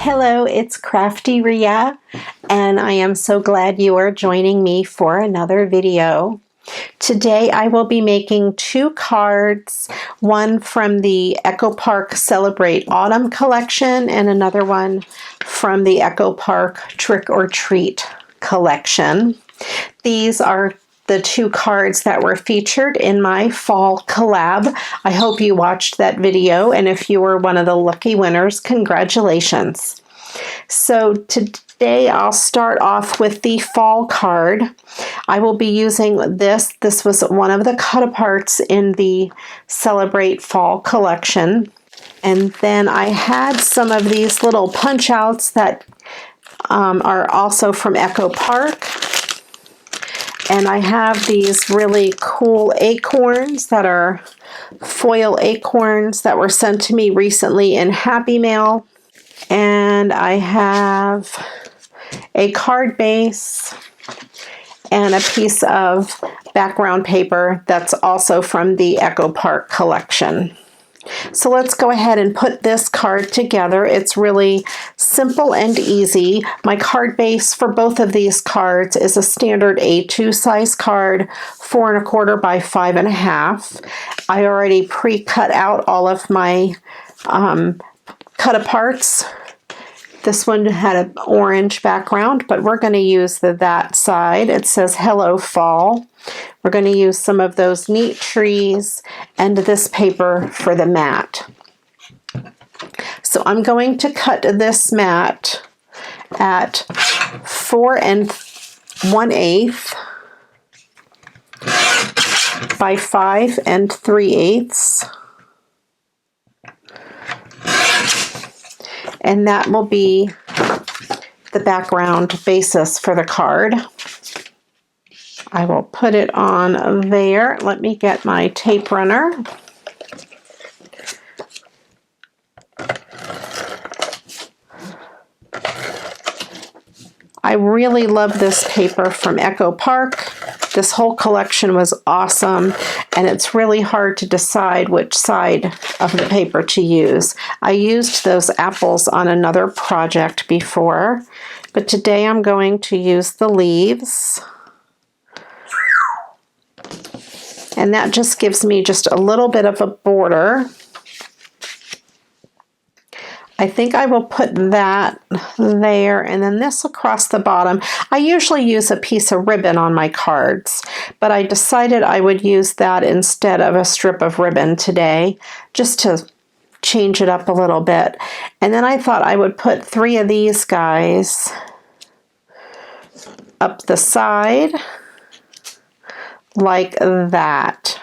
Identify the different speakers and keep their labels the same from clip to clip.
Speaker 1: Hello, it's Crafty Ria, and I am so glad you are joining me for another video. Today I will be making two cards, one from the Echo Park Celebrate Autumn collection and another one from the Echo Park Trick or Treat collection. These are the two cards that were featured in my fall collab. I hope you watched that video, and if you were one of the lucky winners, congratulations. So today I'll start off with the fall card. I will be using this. This was one of the cut aparts in the Celebrate Fall collection. And then I had some of these little punch outs that are also from Echo Park. And I have these really cool acorns that are foil acorns that were sent to me recently in Happy Mail. And I have a card base and a piece of background paper that's also from the Echo Park collection. So let's go ahead and put this card together. It's really simple and easy. My card base for both of these cards is a standard A2 size card, 4 1/4 by 5 1/2. I already pre-cut out all of my cut aparts. This one had an orange background, but we're going to use that side. It says Hello Fall. We're going to use some of those neat trees and this paper for the mat. So I'm going to cut this mat at 4 1/8 by 5 3/8. And that will be the background basis for the card. I will put it on there. Let me get my tape runner. I really love this paper from Echo Park. This whole collection was awesome, and it's really hard to decide which side of the paper to use. I used those apples on another project before, but today I'm going to use the leaves. And that just gives me just a little bit of a border. I think I will put that there and then this across the bottom. I usually use a piece of ribbon on my cards, but I decided I would use that instead of a strip of ribbon today, just to change it up a little bit. And then I thought I would put 3 of these guys up the side like that.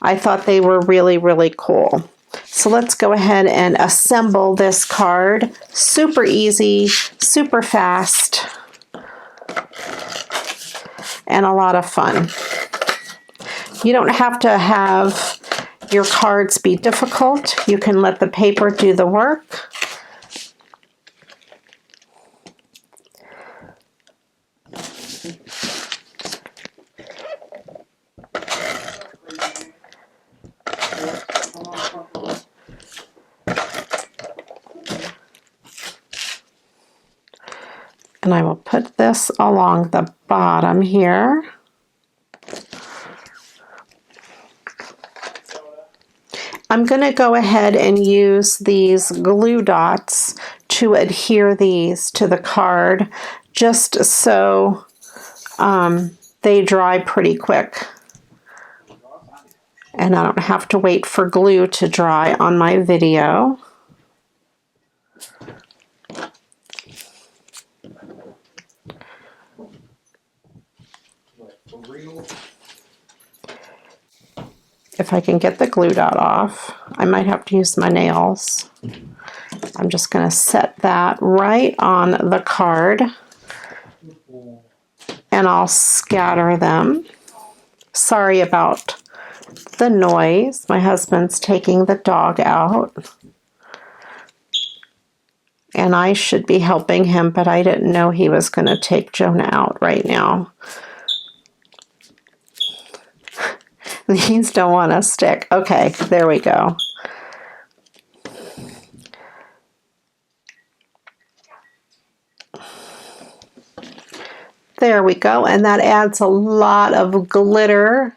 Speaker 1: I thought they were really, really cool. So let's go ahead and assemble this card. Super easy, super fast, and a lot of fun. You don't have to have your cards be difficult. You can let the paper do the work. And I will put this along the bottom here. I'm going to go ahead and use these glue dots to adhere these to the card, just so they dry pretty quick. And I don't have to wait for glue to dry on my video. If I can get the glue dot off, I might have to use my nails. I'm just going to set that right on the card, and I'll scatter them. Sorry about the noise. My husband's taking the dog out, and I should be helping him, but I didn't know he was going to take Jonah out right now. These don't want to stick. Okay, there we go. There we go, and that adds a lot of glitter,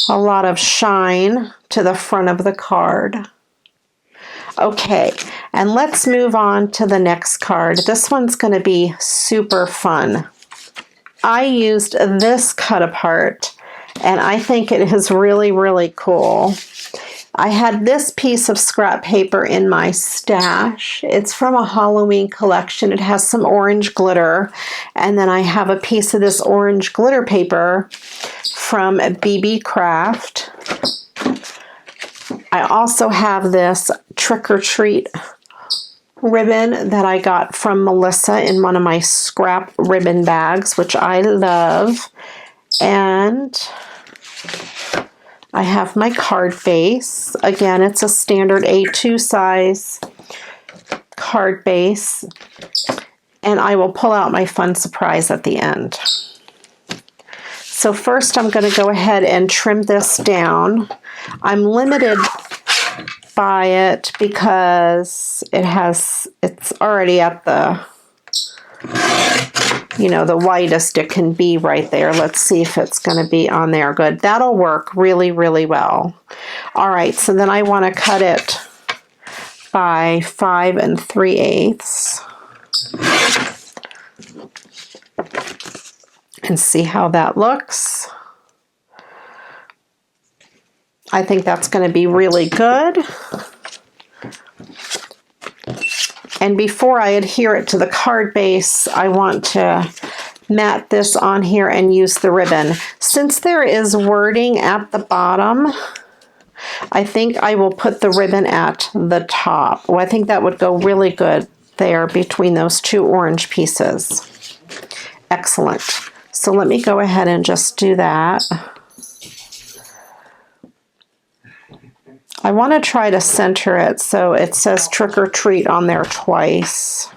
Speaker 1: a lot of shine to the front of the card. Okay, and let's move on to the next card. This one's going to be super fun. I used this cut apart, and I think it is really, really cool. I had this piece of scrap paper in my stash. It's from a Halloween collection. It has some orange glitter. And then I have a piece of this orange glitter paper from BB Craft. I also have this Trick or Treat ribbon that I got from Melissa in one of my scrap ribbon bags, which I love. And I have my card base. Again, it's a standard A2 size card base. And I will pull out my fun surprise at the end. So first I'm going to go ahead and trim this down. I'm limited by it because it's already at the, the widest it can be right there. Let's see if it's going to be on there. Good. That'll work really, really well. All right, so then I want to cut it by 5 3/8 and see how that looks. I think that's going to be really good. And before I adhere it to the card base, I want to mat this on here and use the ribbon. Since there is wording at the bottom, I think I will put the ribbon at the top. Well, I think that would go really good there between those two orange pieces. Excellent. So let me go ahead and just do that. I want to try to center it so it says Trick or Treat on there twice.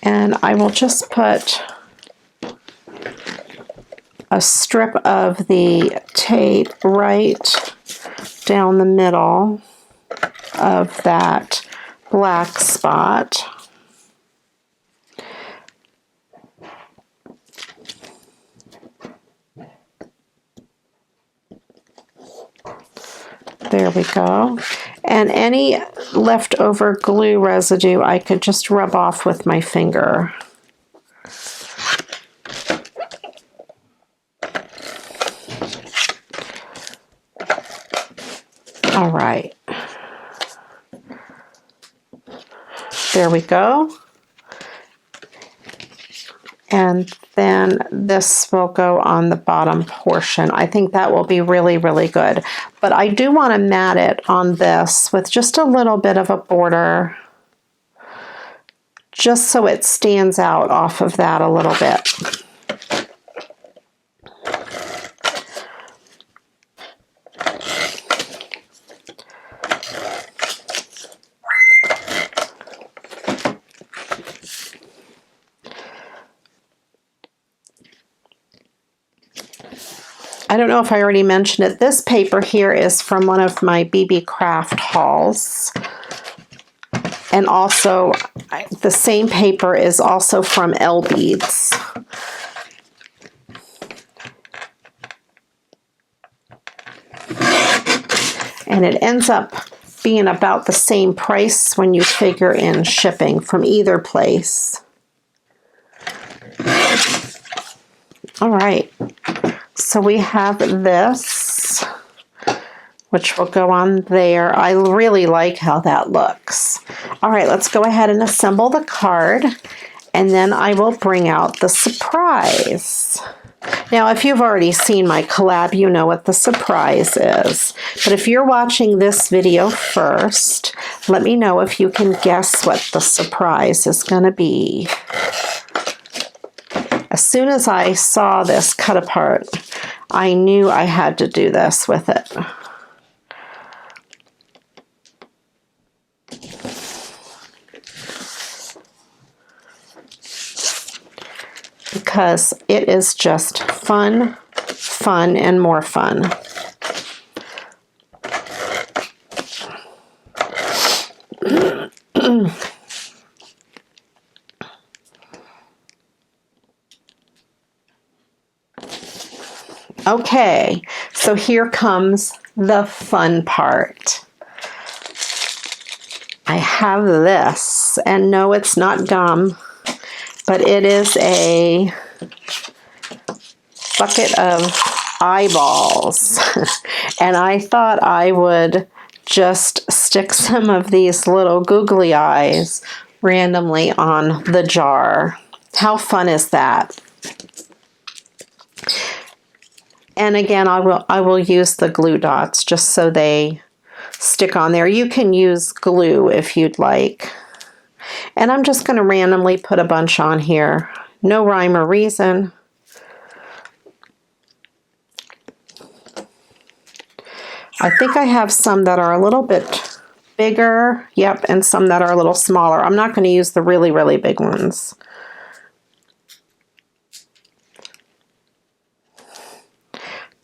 Speaker 1: And I will just put a strip of the tape right down the middle of that black spot. There we go. And any leftover glue residue I could just rub off with my finger. All right. There we go. And then this will go on the bottom portion. I think that will be really, really good. But I do want to mat it on this with just a little bit of a border, just so it stands out off of that a little bit. I don't know if I already mentioned it. This paper here is from one of my BB Craft hauls. And also, the same paper is also from L Beads. And it ends up being about the same price when you figure in shipping from either place. All right. So we have this, which will go on there. I really like how that looks. All right, let's go ahead and assemble the card, and then I will bring out the surprise. Now, if you've already seen my collab, you know what the surprise is. But if you're watching this video first, let me know if you can guess what the surprise is going to be. As soon as I saw this cut apart, I knew I had to do this with it. Because it is just fun, fun, and more fun. Okay, so here comes the fun part. I have this, and no, it's not gum, but it is a bucket of eyeballs. And I thought I would just stick some of these little googly eyes randomly on the jar. How fun is that? And again, I will use the glue dots just so they stick on there. You can use glue if you'd like. And I'm just going to randomly put a bunch on here. No rhyme or reason. I think I have some that are a little bit bigger. Yep, and some that are a little smaller. I'm not going to use the really, really big ones.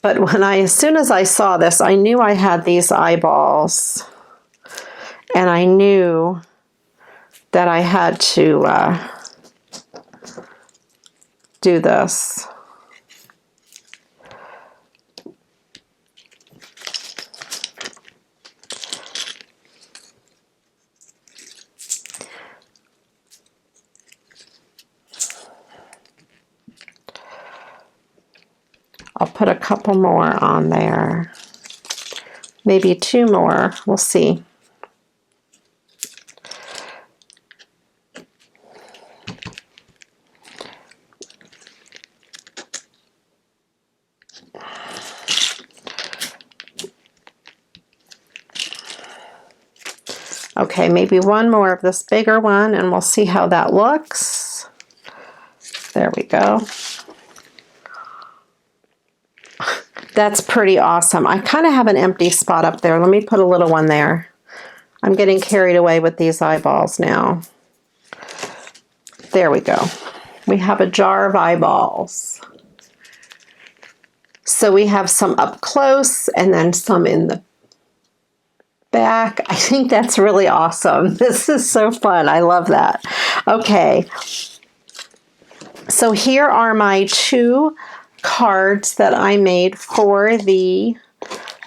Speaker 1: But as soon as I saw this, I knew I had these eyeballs. And I knew that I had to do this. I'll put a couple more on there. Maybe 2 more. We'll see. Okay, maybe 1 more of this bigger one, and we'll see how that looks. There we go. That's pretty awesome. I kind of have an empty spot up there. Let me put a little one there. I'm getting carried away with these eyeballs now. There we go. We have a jar of eyeballs. So we have some up close and then some in the back. I think that's really awesome. This is so fun. I love that. Okay. So here are my 2 cards that I made for the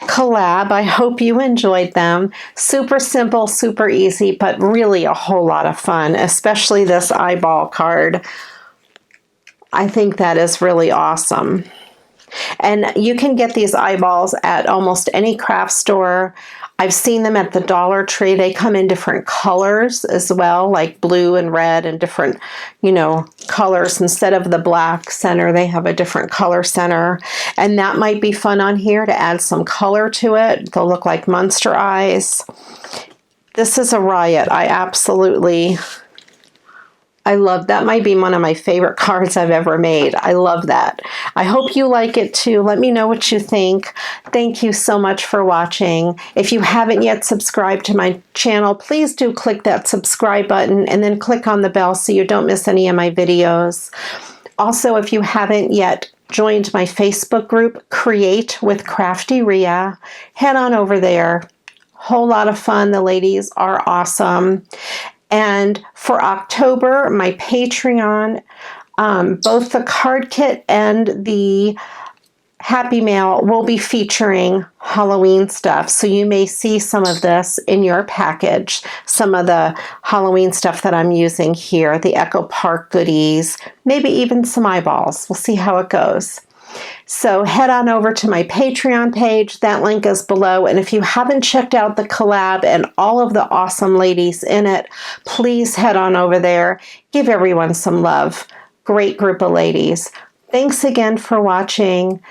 Speaker 1: collab. I hope you enjoyed them. Super simple, super easy, but really a whole lot of fun, especially this eyeball card. I think that is really awesome. And you can get these eyeballs at almost any craft store. I've seen them at the Dollar Tree. They come in different colors as well, like blue and red and different, colors. Instead of the black center, they have a different color center. And that might be fun on here to add some color to it. They'll look like monster eyes. This is a riot. I love that. Might be one of my favorite cards I've ever made. I love that. I hope you like it too. Let me know what you think. Thank you so much for watching. If you haven't yet subscribed to my channel, please do click that subscribe button and then click on the bell so you don't miss any of my videos. Also, if you haven't yet joined my Facebook group, Create with Crafty Rhea, head on over there. Whole lot of fun. The ladies are awesome. And for October, my Patreon, both the card kit and the Happy Mail will be featuring Halloween stuff. So you may see some of this in your package, some of the Halloween stuff that I'm using here, the Echo Park goodies, maybe even some eyeballs. We'll see how it goes. So head on over to my Patreon page. That link is below. And if you haven't checked out the collab and all of the awesome ladies in it, please head on over there. Give everyone some love. Great group of ladies. Thanks again for watching.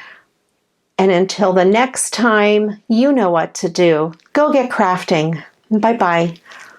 Speaker 1: And until the next time, you know what to do. Go get crafting. Bye-bye.